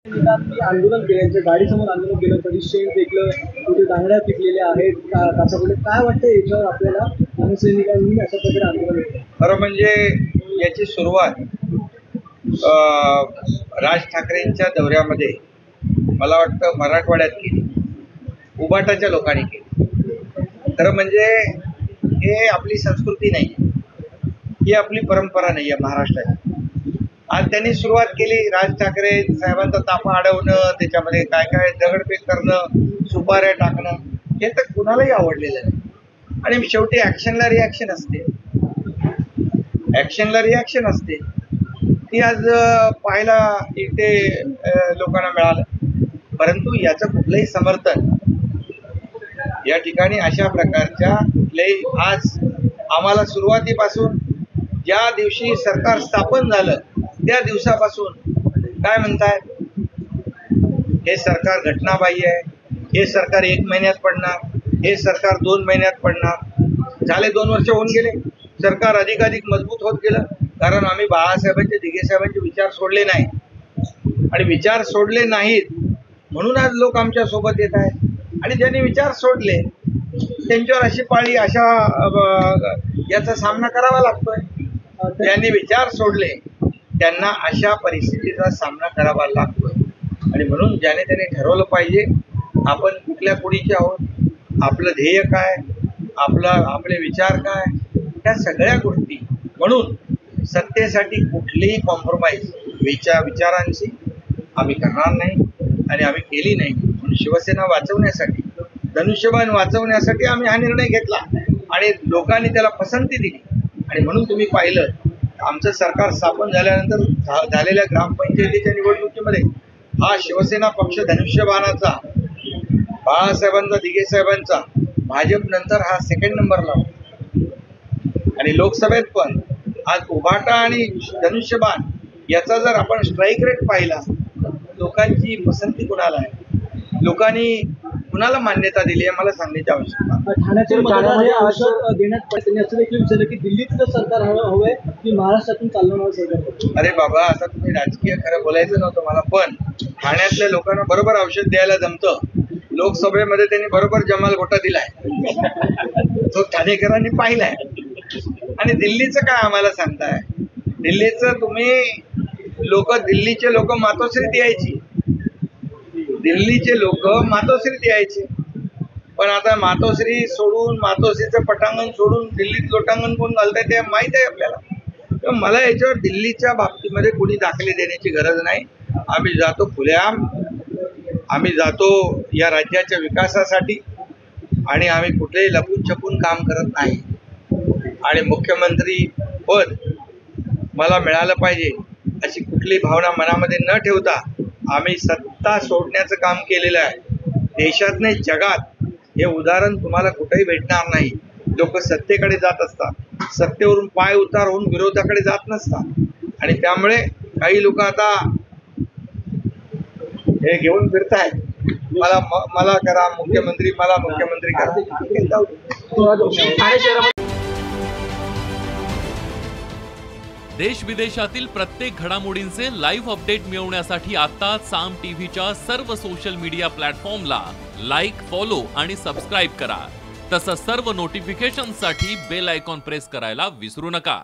मी आंदोलन केलं, गाडीसमोर आंदोलन केलं, कधी शेण फेकलं, कुठे बांगड्या पिकलेल्या आहेत, काचापुढे काय वाटतं याच्यावर आपल्याला मनसैनिकांनी अशा प्रकारे आंदोलन केलं? खरं म्हणजे याची सुरुवात राज ठाकरेंच्या दौऱ्यामध्ये मला वाटतं मराठवाड्यात केली, उबाटाच्या लोकांनी केली. खरं म्हणजे हे आपली संस्कृती नाही, ही आपली परंपरा नाही आहे महाराष्ट्राची. आज त्यांनी सुरुवात केली, राज ठाकरे साहेबांचा ताफा अडवणं, त्याच्यामध्ये काय काय दगडफेक करणं, सुपाऱ्या टाकणं, हे तर कुणालाही आवडलेलं नाही. आणि शेवटी ॲक्शनला रिॲक्शन असते, ॲक्शनला रिॲक्शन असते. ती आज पाहायला इथे लोकांना मिळालं. परंतु याचं कुठलंही समर्थन या ठिकाणी अशा प्रकारच्या कुठलेही, आज आम्हाला सुरुवातीपासून ज्या दिवशी सरकार स्थापन झालं त्या दिवसापासून काय म्हणताय, हे सरकार घटनाबाह्य आहे, हे सरकार 1 महिन्यात पडणार, हे सरकार 2 महिन्यात पडणार. झाले 2 वर्ष होऊन गेले, सरकार अधिकाधिक मजबूत होत गेलं. कारण आम्ही बाळासाहेबांचे, दिघे साहेबांचे विचार सोडले नाही, आणि विचार सोडले नाहीत म्हणून आज लोक आमच्या सोबत येत आहेत. आणि ज्यांनी विचार सोडले त्यांच्यावर अशी पाळी, अशा याचा सामना करावा लागतोय. ज्यांनी विचार सोडले त्यांना अशा परिस्थितीचा सामना करावा लागतोय. आणि म्हणून ज्याने त्याने ठरवलं पाहिजे आपण कुठल्या कुणीचे आहोत, आपलं ध्येय काय, आपले विचार काय, त्या सगळ्या गोष्टी. म्हणून सत्तेसाठी कुठलीही कॉम्प्रोमाइज विचारांची आम्ही करणार नाही आणि आम्ही केली नाही. म्हणून शिवसेना वाचवण्यासाठी, धनुष्यबाण वाचवण्यासाठी आम्ही हा निर्णय घेतला आणि लोकांनी त्याला पसंती दिली. आणि म्हणून तुम्ही पाहिलं, आमचं सरकार स्थापन झाल्यानंतर झालेल्या ग्रामपंचायतीच्या निवडणुकीमध्ये हा शिवसेना पक्ष धनुष्यबाणाचा, बाळासाहेबांचा, दिघे साहेबांचा, भाजप नंतर हा 2nd नंबरला होता. आणि लोकसभेत पण आज उभाटा आणि धनुष्यबाण याचा जर आपण स्ट्राईक रेट पाहिला, लोकांची पसंती कुणाला आहे, लोकांनी कुणाला मान्यता दिली आहे मला सांगण्याची आवश्यकता. ठाण्याचे मतदार हे आश्वासन देण्यात त्यांनी असं देखील विचारलं की दिल्लीतलं सरकार हवंय की महाराष्ट्रातून चालवणारं सरकार. अरे बाबा, आता तुम्ही राजकीय खरं बोलायचं नव्हतं मला, पण ठाण्यातल्या लोकांना बरोबर औषध द्यायला जमतं. लोकसभेमध्ये त्यांनी बरोबर जमाल घोटा दिलाय, तो ठाणेकरांनी पाहिलाय. आणि दिल्लीचं काय आम्हाला सांगताय? दिल्लीचं तुम्ही दिल्लीचे लोक मातोश्रीत यायची, दिल्लीचे लोक मातोश्रीत यायचे. पण आता मातोश्री सोडून, मातोश्रीचं पटांगण सोडून दिल्लीत लोटांगण कोण घालताय ते माहीत आहे आपल्याला. तर मला याच्यावर दिल्लीच्या बाबतीमध्ये कोणी दाखले देण्याची गरज नाही. आम्ही जातो खुलेआम, आम्ही जातो या राज्याच्या विकासासाठी, आणि आम्ही कुठेही लपून छपून काम करत नाही. आणि मुख्यमंत्री पद मला मिळालं पाहिजे अशी कुठली भावना मनामध्ये न ठेवता आम्ही सत्ता सोडण्याचं काम केलेलं आहे. देशात नाही जगात हे उदाहरण तुम्हाला कुठेही भेटणार नाही. लोक सत्तेकडे जात असतात, सत्तेवरून पाय उतार होऊन विरोधाकडे जात नसतात. आणि त्यामुळे काही लोक आता हे घेऊन फिरतायत, मला करा मुख्यमंत्री, मला मुख्यमंत्री करा. देश विदेशातील प्रत्येक घडामोडींचे लाईव्ह अपडेट मिळवण्यासाठी आता साम टीव्हीच्या सर्व सोशल मीडिया प्लॅटफॉर्मला लाईक, फॉलो आणि सबस्क्राईब करा. तसंच सर्व नोटिफिकेशनसाठी बेल आयकॉन प्रेस करायला विसरू नका.